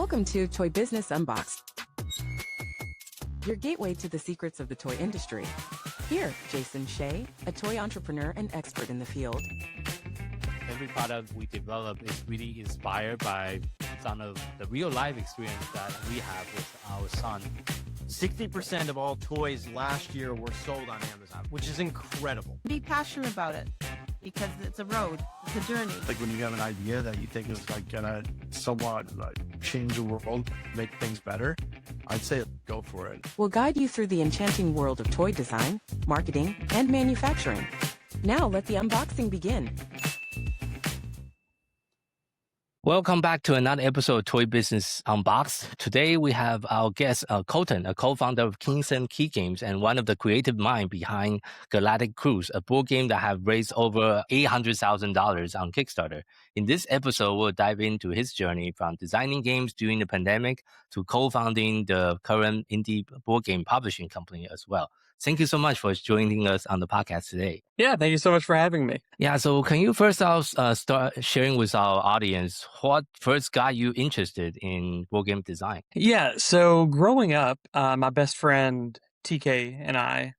Welcome to Toy Business Unboxed, your gateway to the secrets of the toy industry. Here, Jason Shea, a toy entrepreneur and expert in the field. Every product we develop is really inspired by some of the real life experience that we have with our son. 60% of all toys last year were sold on Amazon, which is incredible. Be passionate about it because it's a road, it's a journey. Like when you have an idea that you think is like gonna somewhat like change the world, make things better, I'd say go for it. We'll guide you through the enchanting world of toy design, marketing, and manufacturing. Now let the unboxing begin. Welcome back to another episode of Toy Business Unboxed. Today we have our guest, Colton, a co-founder of Kinson Key Games and one of the creative minds behind Galactic Cruise, a board game that have raised over $800,000 on Kickstarter. In this episode, we'll dive into his journey from designing games during the pandemic to co-founding the current indie board game publishing company as well. Thank you so much for joining us on the podcast today. Yeah, thank you so much for having me. Yeah, so can you first start sharing with our audience what first got you interested in board game design? Yeah, so growing up, my best friend TK and I,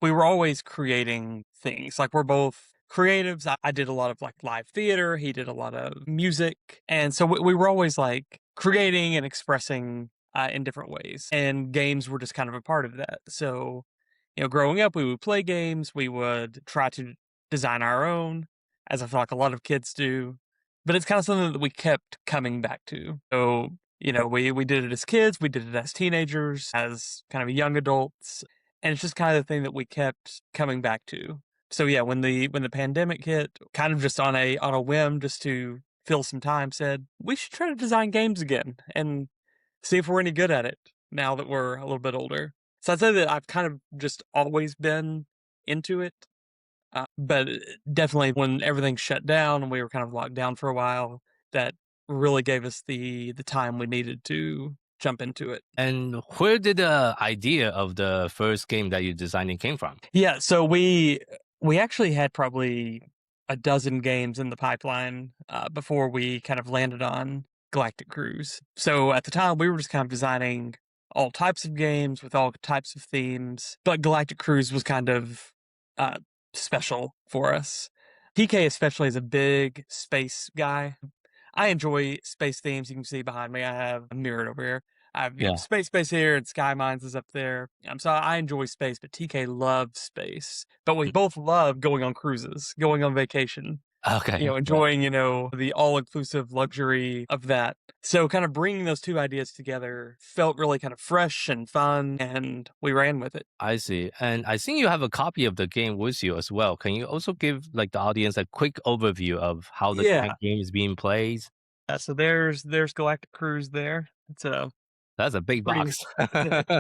we were always creating things. Like we're both creatives. I did a lot of like live theater. He did a lot of music. And so we were always like creating and expressing in different ways. And games were just kind of a part of that. So growing up, we would play games. We would try to design our own, as I feel like a lot of kids do. But it's kind of something that we kept coming back to. So, we did it as kids. We did it as teenagers, as kind of young adults. And it's just kind of the thing that we kept coming back to. So, yeah, when the pandemic hit, kind of just on a whim, just to fill some time, said, we should try to design games again and see if we're any good at it now that we're a little bit older. So I'd say that I've kind of just always been into it, but definitely when everything shut down and we were kind of locked down for a while, that really gave us the time we needed to jump into it. And where did the idea of the first game that you're designing came from? Yeah, so we actually had probably a dozen games in the pipeline before we kind of landed on Galactic Cruise. So at the time, we were just kind of designing all types of games with all types of themes, but Galactic Cruise was kind of special for us. PK especially is a big space guy. I enjoy space themes. You can see behind me, I have a mirror over here. I have space here, and Sky Mines is up there. So I enjoy space, but TK loves space. But we both love going on cruises, going on vacation. Okay. Enjoying, the all-inclusive luxury of that. So kind of bringing those two ideas together felt really kind of fresh and fun, and we ran with it. I see. And I think you have a copy of the game with you as well. Can you also give the audience a quick overview of how the game is being played? So there's Galactic Cruise there. That's a big box.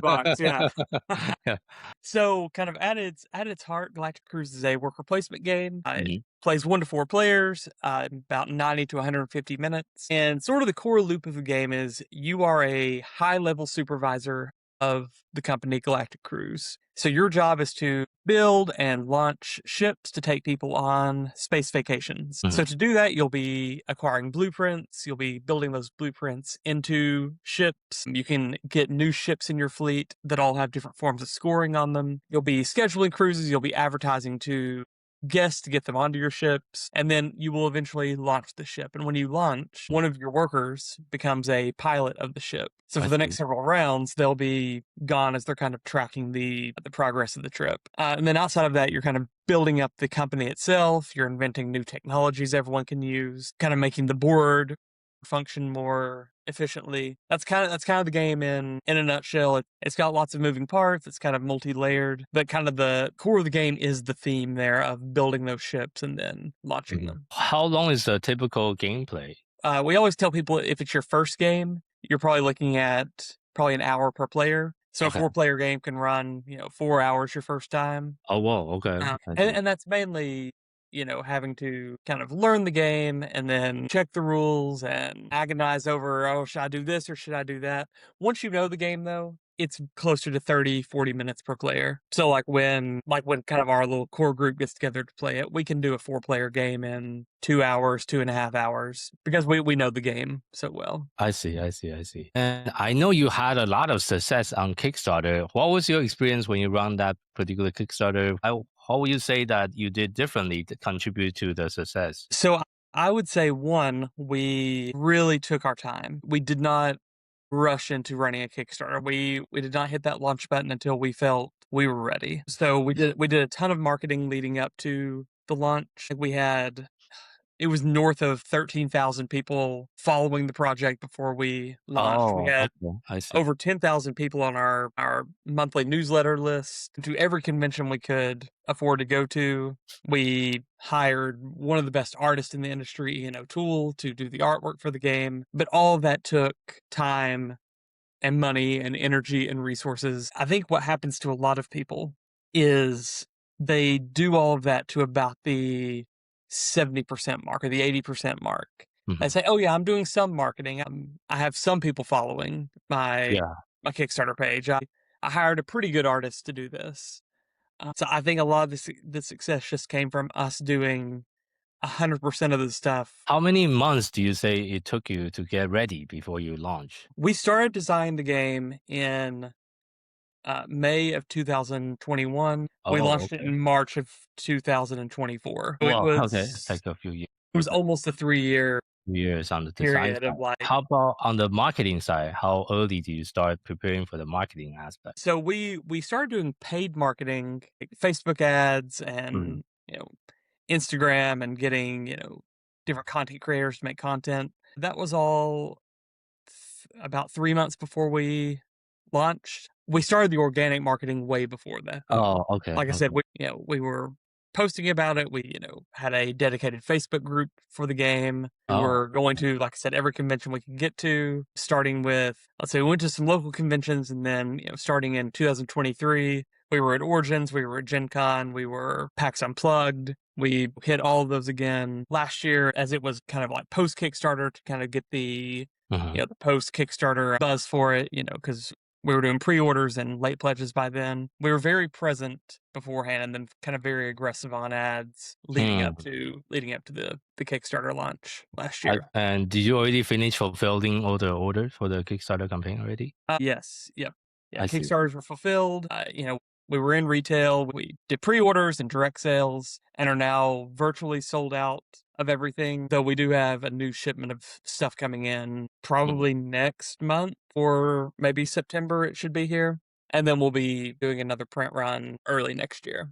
Box, yeah. So kind of at its heart, Galactic Cruise is a worker placement game. It plays 1 to 4 players, about 90 to 150 minutes. And sort of the core loop of the game is you are a high-level supervisor of the company Galactic Cruise. So your job is to build and launch ships to take people on space vacations. So to do that, you'll be acquiring blueprints. You'll be building those blueprints into ships. You can get new ships in your fleet that all have different forms of scoring on them. You'll be scheduling cruises. You'll be advertising to guests to get them onto your ships, and then you will eventually launch the ship. And when you launch, one of your workers becomes a pilot of the ship. So for the next several rounds, they'll be gone as they're kind of tracking the progress of the trip. And then outside of that, you're kind of building up the company itself. You're inventing new technologies everyone can use, kind of making the board function more efficiently. That's kind of the game in a nutshell. It's got lots of moving parts. It's kind of multi-layered, but kind of the core of the game is the theme there of building those ships and then launching them. How long is the typical gameplay? We always tell people if it's your first game, you're probably looking at an hour per player. So a 4-player game can run, 4 hours your first time. Oh, wow. Okay. And that's mainly having to kind of learn the game and then check the rules and agonize over, should I do this or should I do that? Once you know the game, though, it's closer to 30, 40 minutes per player. So like when kind of our little core group gets together to play it, we can do a 4-player game in 2 hours, 2.5 hours, because we know the game so well. I see. And I know you had a lot of success on Kickstarter. What was your experience when you run that particular Kickstarter? How would you say that you did differently to contribute to the success? So I would say, one, we really took our time. We did not rush into running a Kickstarter. We did not hit that launch button until we felt we were ready. So we did a ton of marketing leading up to the launch. It was north of 13,000 people following the project before we launched. We had okay. I see. over 10,000 people on our monthly newsletter list. To every convention we could afford to go to. We hired one of the best artists in the industry, Tool, to do the artwork for the game. But all of that took time and money and energy and resources. I think what happens to a lot of people is they do all of that to about the 70% mark or the 80% mark. They say, oh yeah, I'm doing some marketing. I have some people following my Kickstarter page. I hired a pretty good artist to do this. So I think a lot of the success just came from us doing 100% of the stuff. How many months do you say it took you to get ready before you launch? We started designing the game in May of 2021. We launched it in March of 2024. So It's like a few years. It was almost a 3-year years on the design period side. of like. How about on the marketing side? How early do you start preparing for the marketing aspect? So we started doing paid marketing, like Facebook ads and Instagram, and getting different content creators to make content. That was all about 3 months before we launched. We started the organic marketing way before that. Oh, okay. Like I said, we were posting about it. We, had a dedicated Facebook group for the game. We were going to, like I said, every convention we could get to, starting with, let's say we went to some local conventions, and then, starting in 2023, we were at Origins, we were at Gen Con, we were PAX Unplugged. We hit all of those again last year, as it was kind of like post Kickstarter, to kind of get the, the post Kickstarter buzz for it, because we were doing pre-orders and late pledges by then. We were very present beforehand, and then kind of very aggressive on ads leading up to the Kickstarter launch last year. And did you already finish fulfilling all the orders for the Kickstarter campaign already? Yes. Yep. Yeah. I see. Kickstarters were fulfilled. We were in retail. We did pre-orders and direct sales, and are now virtually sold out of everything. Though we do have a new shipment of stuff coming in probably next month, or maybe September. It should be here, and then we'll be doing another print run early next year.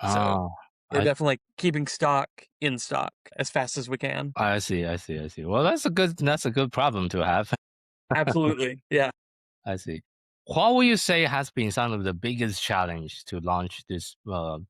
So we're definitely keeping stock in stock as fast as we can. I see. Well, that's a good problem to have. Absolutely, yeah. I see. What would you say has been some of the biggest challenge to launch this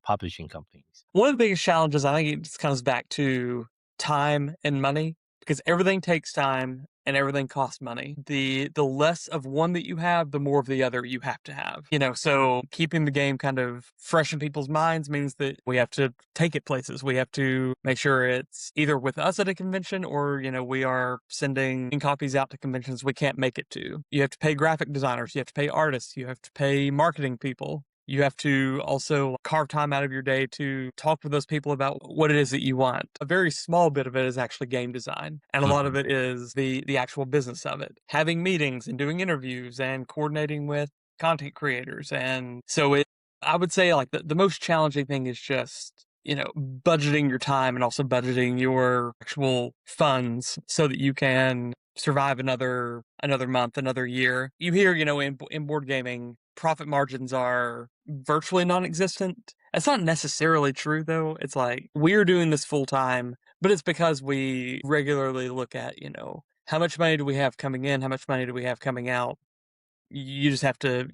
publishing companies? One of the biggest challenges, I think, it just comes back to time and money, because everything takes time and everything costs money. The less of one that you have, the more of the other you have to have. So keeping the game kind of fresh in people's minds means that we have to take it places. We have to make sure it's either with us at a convention, or, we are sending copies out to conventions we can't make it to. You have to pay graphic designers, you have to pay artists, you have to pay marketing people. You have to also carve time out of your day to talk with those people about what it is that you want. A very small bit of it is actually game design, and a lot of it is the actual business of it. Having meetings and doing interviews and coordinating with content creators. And so I would say, like, the most challenging thing is just, budgeting your time, and also budgeting your actual funds so that you can survive another month, another year. You hear, in board gaming, profit margins are virtually non-existent. That's not necessarily true, though. It's like, we're doing this full time, but it's because we regularly look at, how much money do we have coming in? How much money do we have coming out? You just have to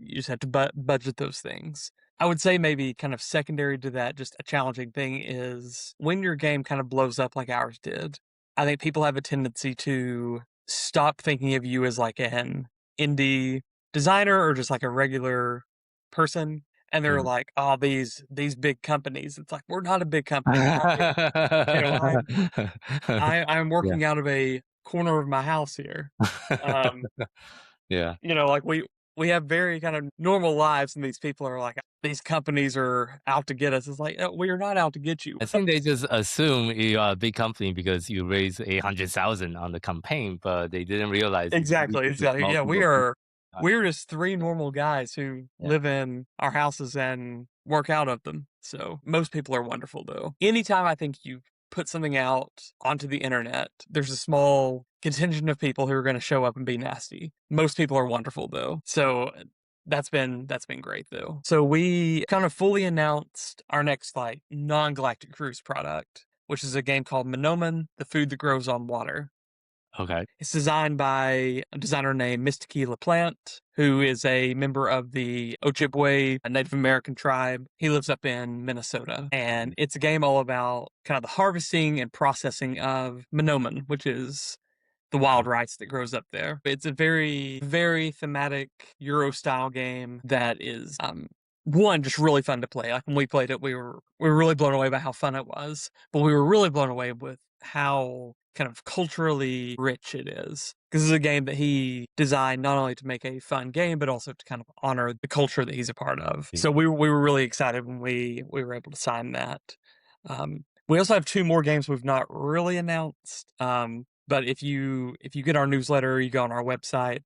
budget those things. I would say maybe kind of secondary to that, just a challenging thing is when your game kind of blows up like ours did. I think people have a tendency to stop thinking of you as like an indie designer or just like a regular person, and they're like, oh, these big companies. It's like, we're not a big company. I'm working out of a corner of my house here. Yeah. Like we have very kind of normal lives, and these people are like, these companies are out to get us. It's like, we are not out to get you. I think they just assume you are a big company because you raised 800,000 on the campaign, but they didn't realize. Exactly. Yeah, we're just three normal guys who Yeah. live in our houses and work out of them. So most people are wonderful, though. Anytime I think you put something out onto the internet, there's a small contingent of people who are going to show up and be nasty. Most people are wonderful, though. So that's been great, though. So we kind of fully announced our next like non-Galactic Cruise product, which is a game called Monoman, the food that grows on water. Okay. It's designed by a designer named Mr. LaPlante, who is a member of the Ojibwe, a Native American tribe. He lives up in Minnesota. And it's a game all about kind of the harvesting and processing of monoman, which is the wild rice that grows up there. It's a very, very thematic Euro-style game that is, one, just really fun to play. Like when we played it, we were really blown away by how fun it was. But we were really blown away with how kind of culturally rich it is. Because this is a game that he designed not only to make a fun game, but also to kind of honor the culture that he's a part of. So we were really excited when we were able to sign that. We also have 2 more games we've not really announced. But if you get our newsletter, you go on our website.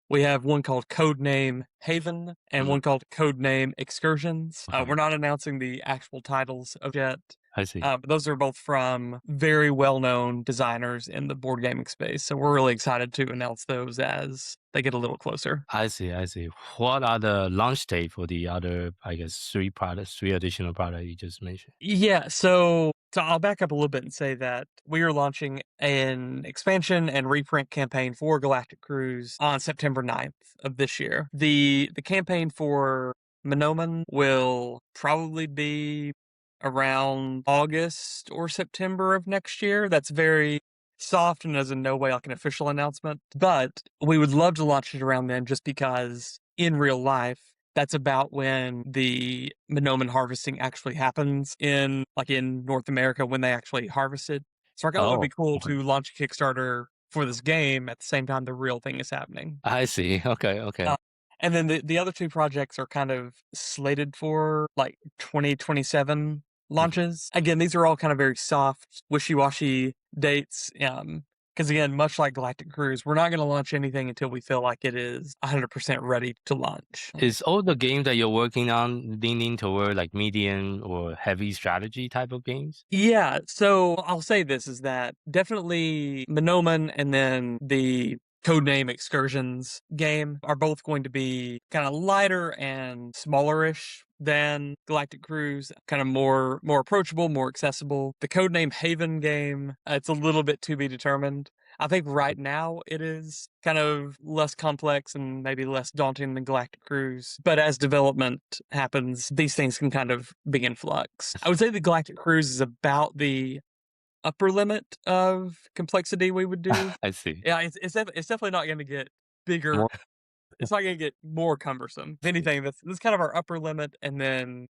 We have one called Codename Haven and one called Codename Excursions. Okay. We're not announcing the actual titles of yet. I see. But those are both from very well-known designers in the board gaming space. So we're really excited to announce those as they get a little closer. I see. What are the launch date for the other, I guess, 3 additional products you just mentioned? Yeah, so I'll back up a little bit and say that we are launching an expansion and reprint campaign for Galactic Cruise on September 9th of this year. The campaign for Monoman will probably be around August or September of next year. That's very soft and is in no way like an official announcement. But we would love to launch it around then just because in real life, that's about when the monoman harvesting actually happens in North America when they actually harvest it. So I thought it would be cool to launch a Kickstarter for this game at the same time the real thing is happening. I see. Okay. And then the other 2 projects are kind of slated for like 2027 launches. Again, these are all kind of very soft, wishy-washy dates. Because again, much like Galactic Cruise, we're not going to launch anything until we feel like it is 100% ready to launch. Is all the games that you're working on leaning toward like medium or heavy strategy type of games? Yeah, so I'll say this is that definitely Monoman and then the Codename Excursions game are both going to be kind of lighter and smallerish than Galactic Cruise, kind of more approachable, more accessible. The Codename Haven game, it's a little bit to be determined. I think right now it is kind of less complex and maybe less daunting than Galactic Cruise. But as development happens, these things can kind of be in flux. I would say the Galactic Cruise is about the upper limit of complexity we would do. I see. Yeah, it's definitely not going to get bigger. It's not going to get more cumbersome. If anything, this is kind of our upper limit. And then,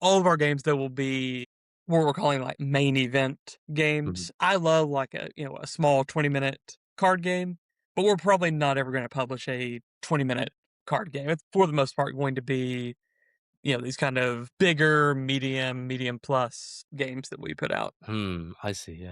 all of our games, though, will be what we're calling like main event games. I love like a small 20-minute card game, but we're probably not ever going to publish a 20-minute card game. It's for the most part going to be these kind of bigger, medium plus games that we put out. I see.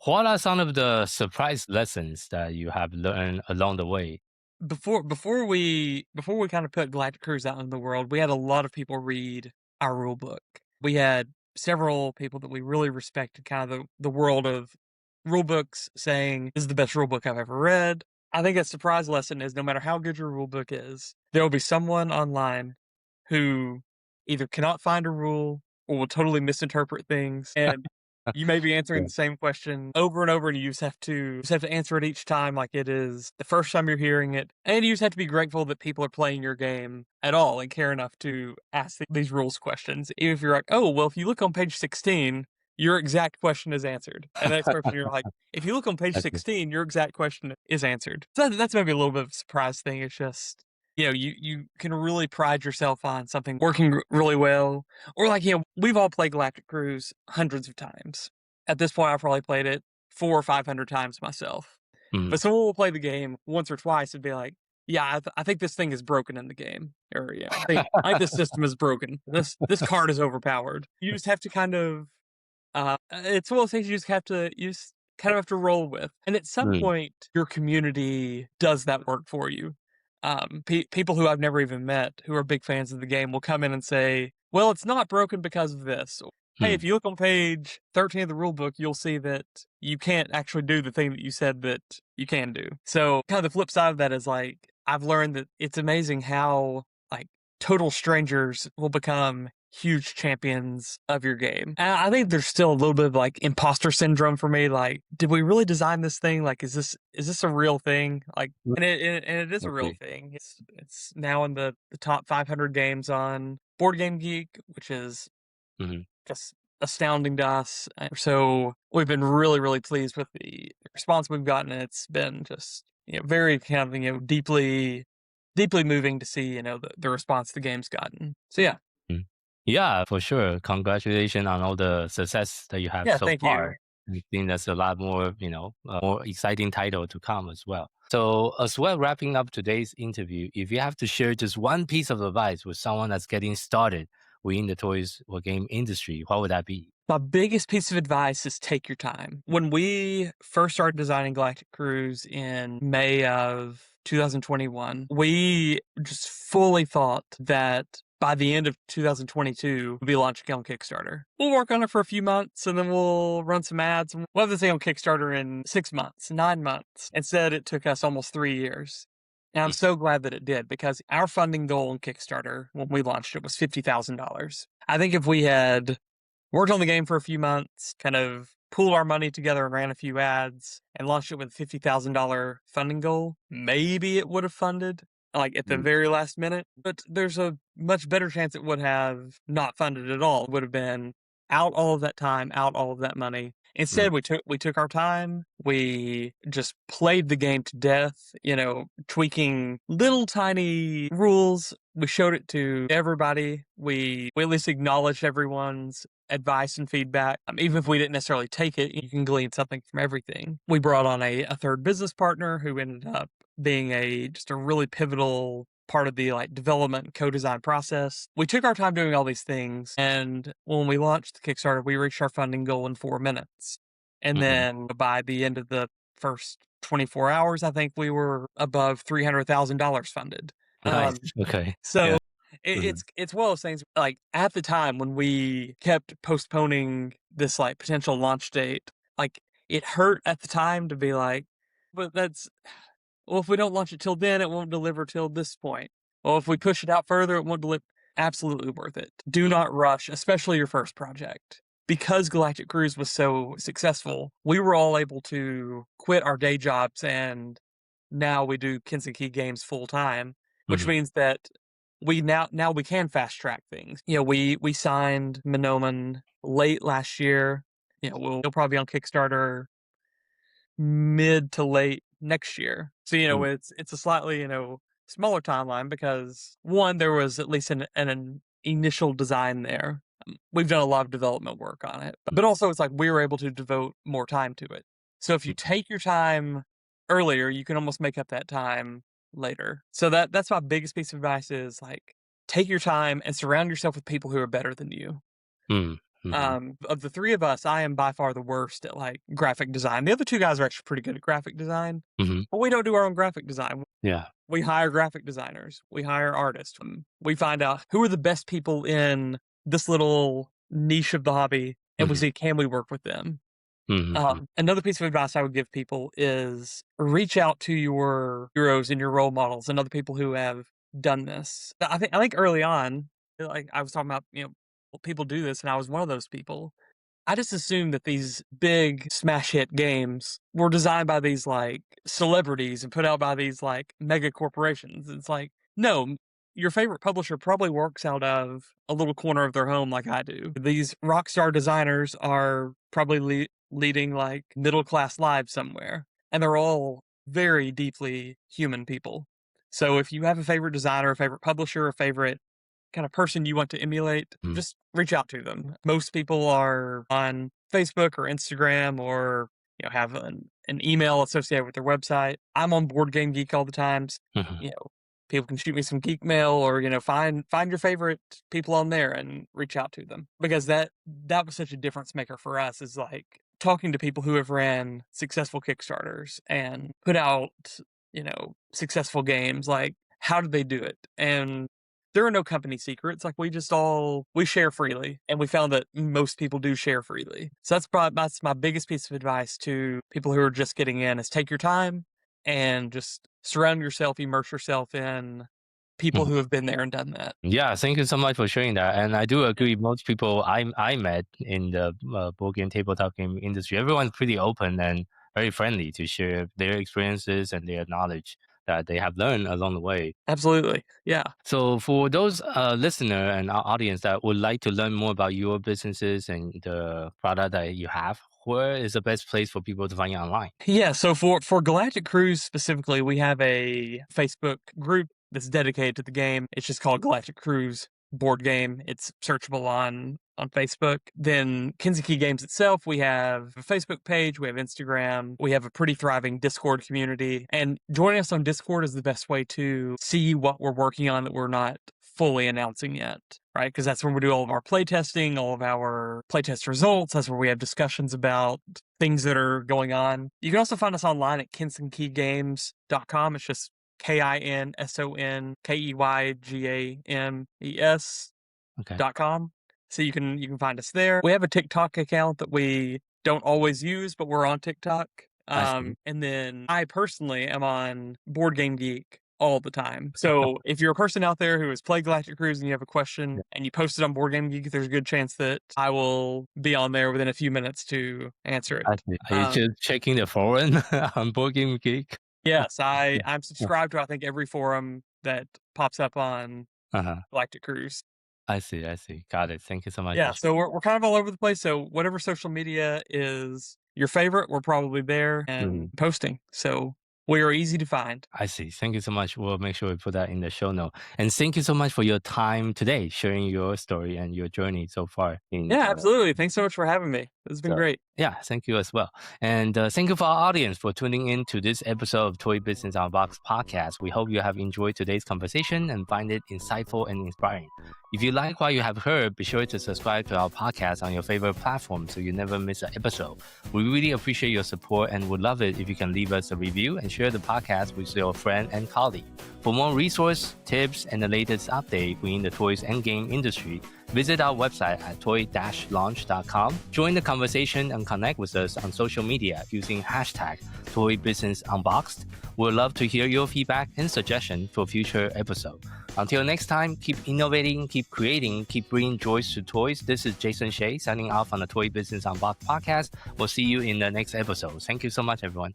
What are some of the surprise lessons that you have learned along the way? Before we kind of put Galactic Cruise out in the world, we had a lot of people read our rule book. We had several people that we really respected kind of the world of rule books saying, this is the best rule book I've ever read. I think a surprise lesson is no matter how good your rule book is, there will be someone online who either cannot find a rule or will totally misinterpret things. And you may be answering the same question over and over, and you just have to answer it each time like it is the first time you're hearing it. And you just have to be grateful that people are playing your game at all and care enough to ask these rules questions. Even if you're like, oh, well, if you look on page 16, your exact question is answered. And the next person, you're like, if you look on page 16, your exact question is answered. So that's maybe a little bit of a surprise thing. It's just, you can really pride yourself on something working really well. Or we've all played Galactic Cruise hundreds of times. At this point, I've probably played it 400 or 500 times myself. But someone will play the game once or twice and be like, yeah, I think this thing is broken in the game. Or yeah, I think the system is broken. This card is overpowered. You just have to kind of it's one of those things you just kind of have to roll with. And at some Mm, point, your community does that work for you. People who I've never even met who are big fans of the game will come in and say, "Well, it's not broken because of this." Or, hey, mm, if you look on page 13 of the rulebook, you'll see that you can't actually do the thing that you said that you can do. So, kind of the flip side of that is like I've learned that it's amazing how like total strangers will become huge champions of your game. And I think there's still a little bit of like imposter syndrome for me. Like, did we really design this thing? Like, is this a real thing? Like, mm, and it is a real okay. thing. It's now in the top 500 games on Board Game Geek, which is Mhm. just astounding to us. So we've been really, really pleased with the response we've gotten. It's been just very kind of deeply, deeply moving to see the response the game's gotten. So yeah, Mm. Yeah, for sure. Congratulations on all the success that you have yeah, so thank you. far. I think there's a lot more, more exciting title to come as well. So, as well, wrapping up today's interview, if you have to share just one piece of advice with someone that's getting started within the toys or game industry, what would that be? My biggest piece of advice is take your time. When we first started designing Galactic Cruise in May of 2021, we just fully thought that by the end of 2022, we'll be launching on Kickstarter. We'll work on it for a few months and then we'll run some ads. And we'll have this thing on Kickstarter in 6 months, 9 months. Instead, it took us almost 3 years. And I'm so glad that it did because our funding goal on Kickstarter when we launched it was $50,000. I think if we had worked on the game for a few months, kind of pooled our money together and ran a few ads and launched it with a $50,000 funding goal, maybe it would have funded like at the Mm, very last minute, but there's a much better chance it would have not funded at all. It would have been out all of that time, out all of that money. mm, Instead, we took our time. We just played the game to death, tweaking little tiny rules. We showed it to everybody. We at least acknowledged everyone's advice and feedback. Even if we didn't necessarily take it, you can glean something from everything. We brought on a third business partner who ended up being just a really pivotal part of the development and co-design process. We took our time doing all these things, and when we launched the Kickstarter, we reached our funding goal in 4 minutes. And mhm. then by the end of the first 24 hours, I think we were above $300,000 funded. Nice. Um, Okay. so Yeah. it, Mhm. it's one of those things like at the time when we kept postponing this potential launch date, like it hurt at the time to be like, but well, if we don't launch it till then, it won't deliver till this point. Well, if we push it out further, it won't deliver. Absolutely worth it. Do not rush, especially your first project. Because Galactic Cruise was so successful, we were all able to quit our day jobs and now we do Kinson Key Games full time, which Mhm. means that we now we can fast track things. We signed Minoman late last year. We'll probably be on Kickstarter mid to late next year. So, Mm, it's a slightly, smaller timeline because one, there was at least an initial design there. We've done a lot of development work on it, but also it's like we were able to devote more time to it. So if you take your time earlier, you can almost make up that time later. So that's my biggest piece of advice is take your time and surround yourself with people who are better than you. mm, mhm, Of the three of us, I am by far the worst at graphic design. The other two guys are actually pretty good at graphic design, mhm. but we don't do our own graphic design. Yeah. We hire graphic designers. We hire artists. We find out who are the best people in this little niche of the hobby, and we Mhm, see, can we work with them? mhm, mhm, Another piece of advice I would give people is reach out to your heroes and your role models and other people who have done this. I think early on, like I was talking about, well, people do this, and I was one of those people. I just assumed that these big smash hit games were designed by these celebrities and put out by these mega corporations. It's like, no, your favorite publisher probably works out of a little corner of their home like I do. These rock star designers are probably leading middle class lives somewhere, and they're all very deeply human people. So if you have a favorite designer, a favorite publisher, a favorite kind of person you want to emulate, mhm. just reach out to them. Most people are on Facebook or Instagram or have an email associated with their website. I'm on Board Game Geek all the times. People can shoot me some geek mail, or find your favorite people on there and reach out to them, because that was such a difference maker for us, is like talking to people who have ran successful Kickstarters and put out successful games. Like, how did they do it? And there are no company secrets. Like, we share freely, and we found that most people do share freely. So that's my biggest piece of advice to people who are just getting in, is take your time and just surround yourself, immerse yourself in people who have been there and done that. Yeah, thank you so much for sharing that. And I do agree. Most people I met in the board game, tabletop game industry, everyone's pretty open and very friendly to share their experiences and their knowledge that they have learned along the way. Absolutely. Yeah. So for those listener and our audience that would like to learn more about your businesses and the product that you have, where is the best place for people to find you online? Yeah. So for Galactic Cruise specifically, we have a Facebook group that's dedicated to the game. It's just called Galactic Cruise board game. It's searchable on Facebook. Then Kinson Key Games itself, we have a Facebook page, we have Instagram, we have a pretty thriving Discord community. And joining us on Discord is the best way to see what we're working on that we're not fully announcing yet, right? Because that's where we do all of our playtesting, all of our playtest results. That's where we have discussions about things that are going on. You can also find us online at kinsonkeygames.com. It's just KINSONKEYGAMES.com. So you can find us there. We have a TikTok account that we don't always use, but we're on TikTok. And then I personally am on Board Game Geek all the time. So if you're a person out there who has played Galactic Cruise and you have a question and you post it on Board Game Geek, there's a good chance that I will be on there within a few minutes to answer it. Are you just checking the forum on Board Game Geek? Yes, I'm subscribed to, I think, every forum that pops up on Galactic Cruise. I see. Got it. Thank you so much. Yeah, so we're kind of all over the place. So whatever social media is your favorite, we're probably there and posting. So we are easy to find. I see. Thank you so much. We'll make sure we put that in the show note. And thank you so much for your time today, sharing your story and your journey so far. Yeah, absolutely. Thanks so much for having me. This has been great. Yeah, thank you as well. And thank you for our audience for tuning in to this episode of Toy Business Unboxed podcast. We hope you have enjoyed today's conversation and find it insightful and inspiring. If you like what you have heard, be sure to subscribe to our podcast on your favorite platform so you never miss an episode. We really appreciate your support and would love it if you can leave us a review and share the podcast with your friend and colleague. For more resource, tips, and the latest update within the toys and game industry, visit our website at toy-launch.com. Join the conversation and connect with us on social media using hashtag ToyBusinessUnboxed. We'd love to hear your feedback and suggestions for future episodes. Until next time, keep innovating, keep creating, keep bringing joy to toys. This is Jason Shea signing off on the Toy Business Unboxed podcast. We'll see you in the next episode. Thank you so much, everyone.